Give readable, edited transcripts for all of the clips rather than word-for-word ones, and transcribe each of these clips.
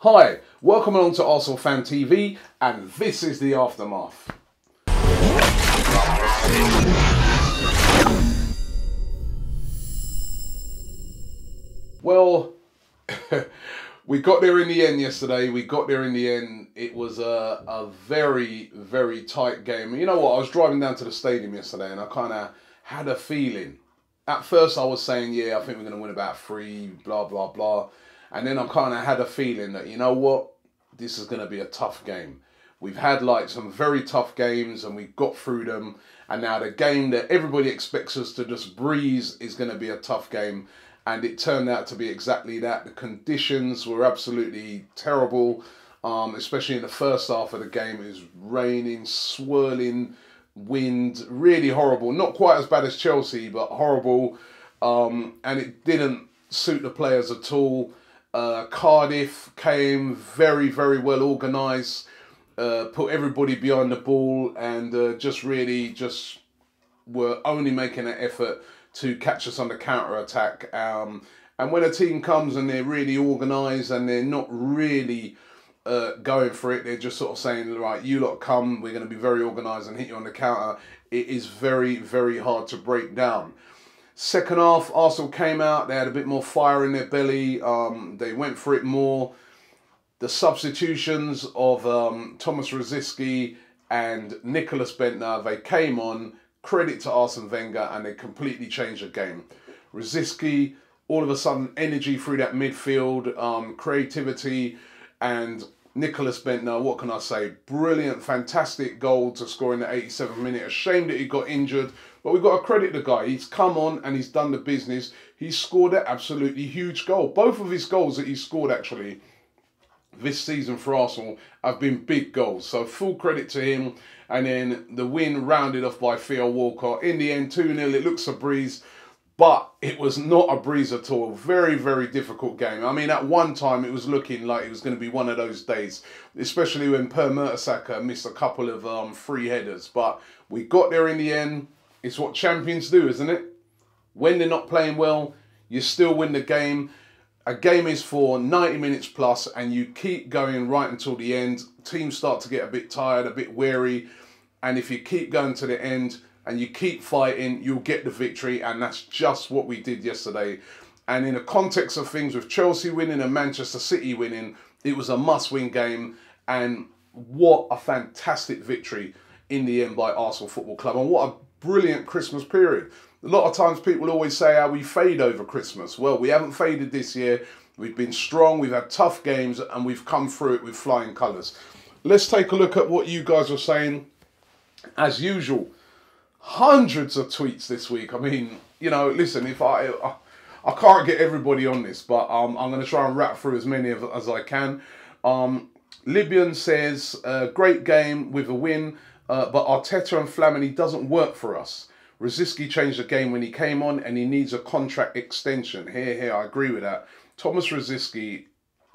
Hi, welcome along to Arsenal Fan TV, and this is the aftermath. Well, we got there in the end yesterday. It was a very, very tight game. You know what? I was driving down to the stadium yesterday and I kind of had a feeling. At first I was saying, yeah, I think we're going to win about 3, blah, blah, blah. And then I kind of had a feeling that, you know what? This is going to be a tough game. We've had like some very tough games and we've got through them. And now the game that everybody expects us to just breeze is going to be a tough game. And it turned out to be exactly that. The conditions were absolutely terrible, especially in the first half of the game. It was raining, swirling, wind, really horrible. Not quite as bad as Chelsea, but horrible. And it didn't suit the players at all. Cardiff came very, very well organised, put everybody behind the ball and just were only making an effort to catch us on the counter-attack. And when a team comes and they're really organised and they're not really going for it, they're just sort of saying, right, you lot come, we're going to be very organised and hit you on the counter. It is very, very hard to break down. Second half, Arsenal came out, they had a bit more fire in their belly, they went for it more. The substitutions of Thomas Rosicky and Nicholas Bendtner, they came on, credit to Arsene Wenger, and they completely changed the game. Rosicky, all of a sudden, energy through that midfield, creativity, and Nicholas Bendtner, what can I say? Brilliant, fantastic goal to score in the 87th minute. A shame that he got injured, but we've got to credit the guy. He's come on and he's done the business. He's scored an absolutely huge goal. Both of his goals that he scored, actually, this season for Arsenal have been big goals. So full credit to him. And then the win rounded off by Theo Walcott. In the end, 2-0, it looks a breeze. But it was not a breeze at all. Very, very difficult game. I mean, at one time, it was looking like it was going to be one of those days, especially when Per Mertesacker missed a couple of free headers. But we got there in the end. It's what champions do, isn't it? When they're not playing well, you still win the game. A game is for 90 minutes plus, and you keep going right until the end. Teams start to get a bit tired, a bit weary. And if you keep going to the end, and you keep fighting, you'll get the victory, and that's just what we did yesterday. And in the context of things with Chelsea winning and Manchester City winning, it was a must-win game, and what a fantastic victory in the end by Arsenal Football Club, and what a brilliant Christmas period. A lot of times people always say how we fade over Christmas. Well, we haven't faded this year. We've been strong, we've had tough games, and we've come through it with flying colours. Let's take a look at what you guys are saying. As usual, hundreds of tweets this week. I mean, you know, listen, if I can't get everybody on this, but I'm going to try and wrap through as many as I can. Libyan says, great game with a win, but Arteta and Flamini doesn't work for us. Rosicky changed the game when he came on and he needs a contract extension. Here, I agree with that. Thomas Rosicky,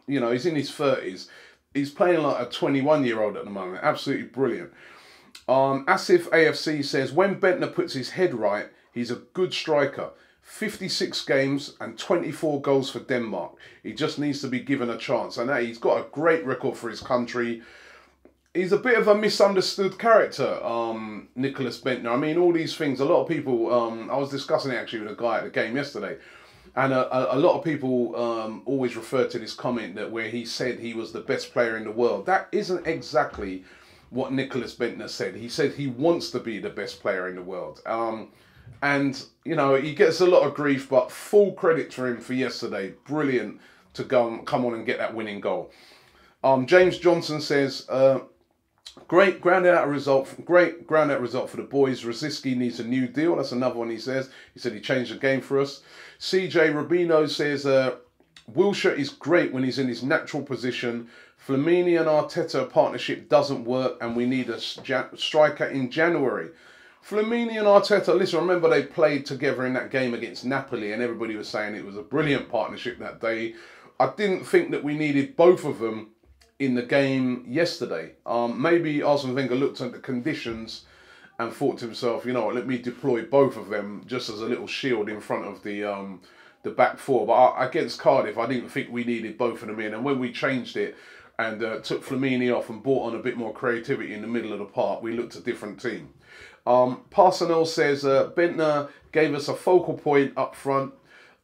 you know, he's in his 30s. He's playing like a 21-year-old at the moment. Absolutely brilliant. Asif AFC says, when Bendtner puts his head right, he's a good striker. 56 games and 24 goals for Denmark. He just needs to be given a chance. And he's got a great record for his country. He's a bit of a misunderstood character, Nicholas Bendtner. I mean, all these things, a lot of people, I was discussing it actually with a guy at the game yesterday. And a lot of people always refer to this comment that where he said he was the best player in the world. That isn't exactly what Nicholas Bendtner said. He said he wants to be the best player in the world. And, you know, he gets a lot of grief, but full credit to him for yesterday. Brilliant to come on and get that winning goal. James Johnson says, great grounded out result for the boys. Rosicky needs a new deal. That's another one he says. He said he changed the game for us. CJ Rubino says, Wilshere is great when he's in his natural position. Flamini and Arteta partnership doesn't work and we need a striker in January. Flamini and Arteta, listen, remember they played together in that game against Napoli and everybody was saying it was a brilliant partnership that day. I didn't think that we needed both of them in the game yesterday. Maybe Arsene Wenger looked at the conditions and thought to himself, you know what, let me deploy both of them just as a little shield in front of the the back four. But against Cardiff, I didn't think we needed both of them in. And when we changed it and took Flamini off and brought on a bit more creativity in the middle of the park, we looked a different team. Parsonell says Bentner gave us a focal point up front.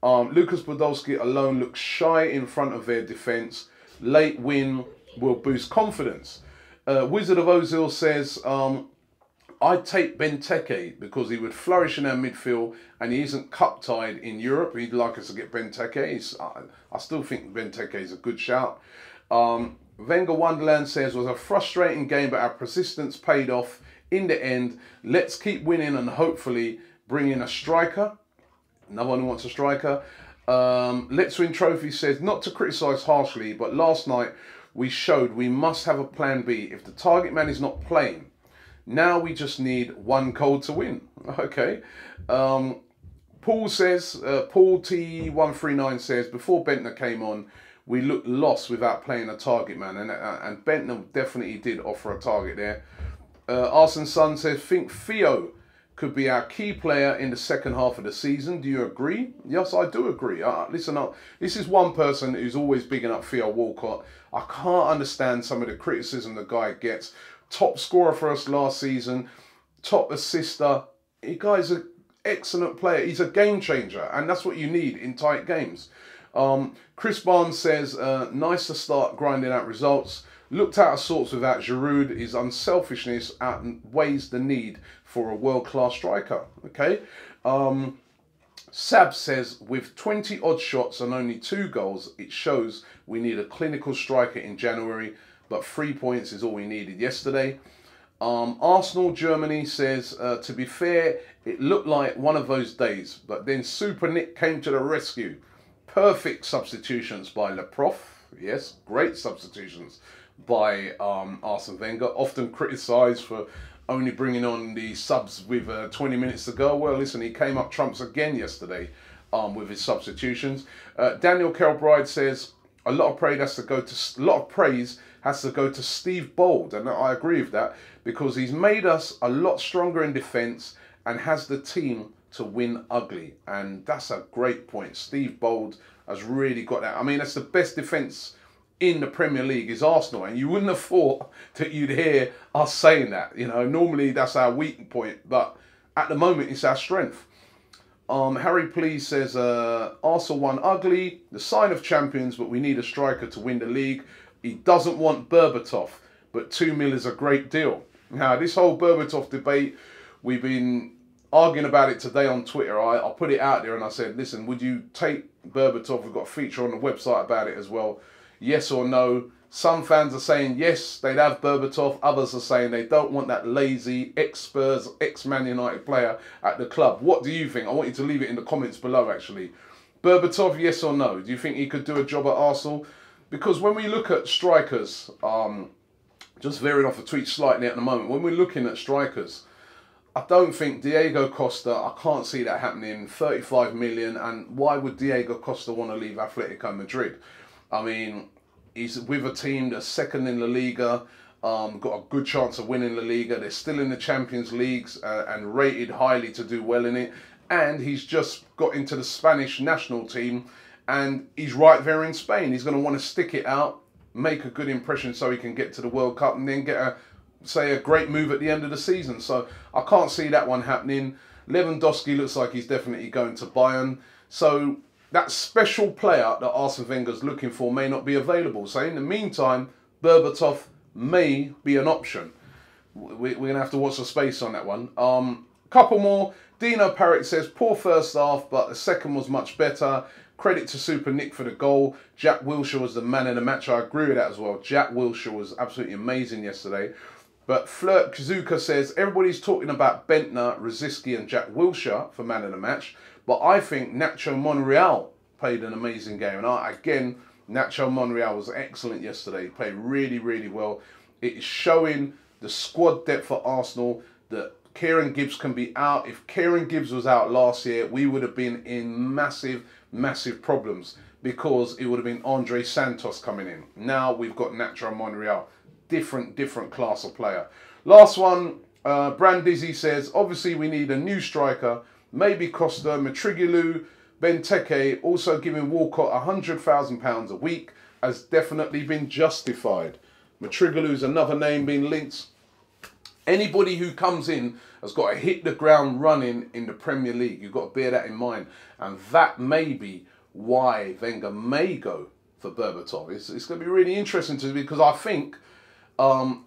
Lucas Podolski alone looks shy in front of their defence. Late win will boost confidence. Wizard of Ozil says, I'd take Benteke because he would flourish in our midfield and he isn't cup-tied in Europe. He'd like us to get Benteke. I still think Benteke is a good shout. Wenger Wonderland says, was a frustrating game, but our persistence paid off in the end. Let's keep winning and hopefully bring in a striker. Another one who wants a striker. Let's Win Trophy says, not to criticise harshly, but last night we showed we must have a plan B. If the target man is not playing, now we just need one goal to win. Okay. Paul says, Paul T139 says, before Bentner came on, we looked lost without playing a target man. And Bentner definitely did offer a target there. Arson Sun says, think Theo could be our key player in the second half of the season. Do you agree? Yes, I do agree. Listen up. This is one person who's always bigging up Theo Walcott. I can't understand some of the criticism the guy gets. Top scorer for us last season. Top assister. The guy's an excellent player. He's a game changer. And that's what you need in tight games. Chris Barnes says, nice to start grinding out results. Looked out of sorts without Giroud. His unselfishness outweighs the need for a world-class striker. Okay. Sab says, with 20 odd shots and only 2 goals, it shows we need a clinical striker in January, but 3 points is all we needed yesterday. Arsenal Germany says, to be fair, it looked like one of those days, but then Super Nick came to the rescue. Perfect substitutions by Le Prof. Yes, great substitutions by Arsene Wenger, often criticised for only bringing on the subs with 20 minutes to go. Well, listen, he came up trumps again yesterday with his substitutions. Daniel Kelbride says a lot of praise has to go to Steve Bold, and I agree with that because he's made us a lot stronger in defence and has the team to win ugly, and that's a great point. Steve Bold has really got that. I mean, that's the best defence in the Premier League is Arsenal, and you wouldn't have thought that you'd hear us saying that. You know, normally that's our weak point, but at the moment it's our strength. Harry Please says, Arsenal won ugly, the sign of champions, but we need a striker to win the league. He doesn't want Berbatov, but 2 mil is a great deal. Now, this whole Berbatov debate, we've been arguing about it today on Twitter. I put it out there and I said, listen, would you take Berbatov? We've got a feature on the website about it as well. Yes or no? Some fans are saying yes, they'd have Berbatov. Others are saying they don't want that lazy ex-Spurs, ex-Man United player at the club. What do you think? I want you to leave it in the comments below, actually. Berbatov, yes or no? Do you think he could do a job at Arsenal? Because when we look at strikers, just veering off the tweet slightly at the moment, when we're looking at strikers, I don't think Diego Costa, I can't see that happening. 35 million, and why would Diego Costa want to leave Atletico Madrid? I mean, he's with a team that's second in La Liga, got a good chance of winning La Liga. They're still in the Champions Leagues and rated highly to do well in it. And he's just got into the Spanish national team and he's right there in Spain. He's going to want to stick it out, make a good impression so he can get to the World Cup and then get a great move at the end of the season. So I can't see that one happening. Lewandowski looks like he's definitely going to Bayern. So that special player that Arsene Wenger's looking for may not be available. So in the meantime, Berbatov may be an option. We're going to have to watch the space on that one. Couple more. Dino Parrott says, poor first half, but the second was much better. Credit to Super Nick for the goal. Jack Wilshere was the man of the match. I agree with that as well. Jack Wilshere was absolutely amazing yesterday. But Flirt Kazuka says, everybody's talking about Bentner, Rosicky and Jack Wilshere for man of the match. But I think Nacho Monreal played an amazing game. And again, Nacho Monreal was excellent yesterday. He played really, really well. It is showing the squad depth for Arsenal that Kieran Gibbs can be out. If Kieran Gibbs was out last year, we would have been in massive, massive problems because it would have been Andre Santos coming in. Now we've got Nacho Monreal. Different class of player. Last one, Brandizzi says, obviously we need a new striker. Maybe Costa, Matrigulu, Benteke also giving Walcott £100,000 a week has definitely been justified. Matrigalu's another name being linked. Anybody who comes in has got to hit the ground running in the Premier League. You've got to bear that in mind. And that may be why Wenger may go for Berbatov. It's going to be really interesting to me, because I think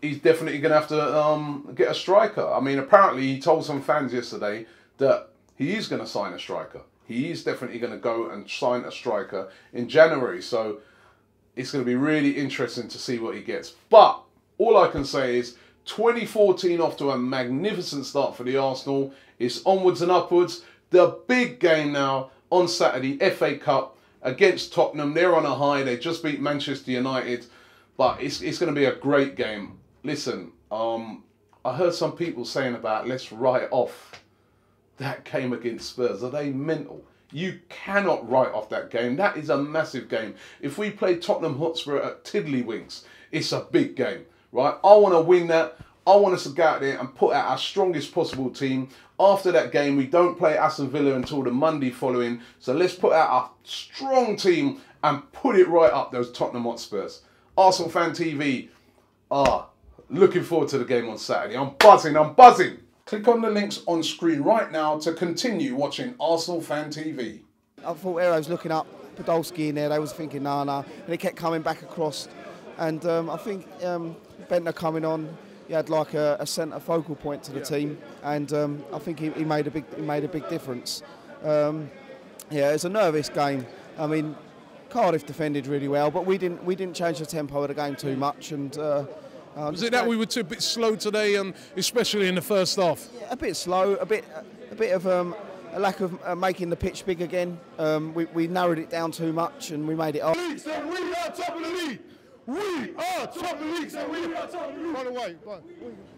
he's definitely going to have to get a striker. I mean, apparently he told some fans yesterday that he is going to sign a striker. He is definitely going to go and sign a striker in January. So it's going to be really interesting to see what he gets. But all I can say is 2014 off to a magnificent start for the Arsenal. It's onwards and upwards. The big game now on Saturday, FA Cup against Tottenham. They're on a high. They just beat Manchester United. But it's going to be a great game. Listen, I heard some people saying about let's write off that game against Spurs. Are they mental? You cannot write off that game. That is a massive game. If we play Tottenham Hotspur at Tiddlywinks, it's a big game, right? I want to win that. I want us to go out there and put out our strongest possible team. After that game, we don't play Aston Villa until the Monday following. So let's put out our strong team and put it right up those Tottenham Hotspurs. Arsenal Fan TV, looking forward to the game on Saturday. I'm buzzing, I'm buzzing. Click on the links on screen right now to continue watching Arsenal Fan TV. I thought Aero was looking up, Podolski in there, they was thinking nah, and he kept coming back across. And I think Bentner coming on, he had like a centre focal point to the team, and I think he made a big difference. Yeah, it's a nervous game. I mean, Cardiff defended really well, but we didn't change the tempo of the game too much. And was it that we were a bit slow today, and especially in the first half? Yeah, a bit slow, a bit of a lack of making the pitch big again. We narrowed it down too much, and we made it up. We are top of the league. We are top of the league. We are top of the league. By the way,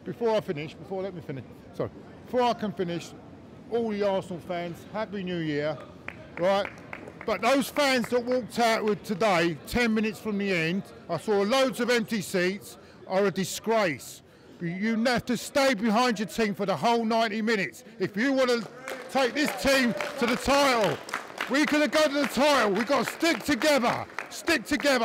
before I can finish, all the Arsenal fans, Happy New Year, right? But those fans that walked out with today, 10 minutes from the end, I saw loads of empty seats, are a disgrace. You have to stay behind your team for the whole 90 minutes. If you want to take this team to the title, we're going to go to the title. We've got to stick together. Stick together.